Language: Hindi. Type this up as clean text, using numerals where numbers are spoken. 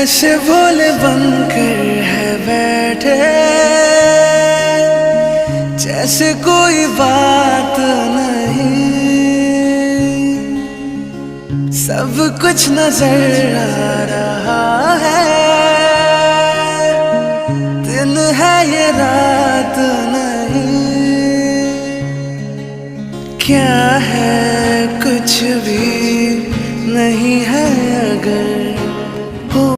ऐसे भोले बनकर है बैठे, जैसे कोई बात नहीं। सब कुछ नजर आ रहा है, दिन है ये रात नहीं। क्या है कुछ भी नहीं है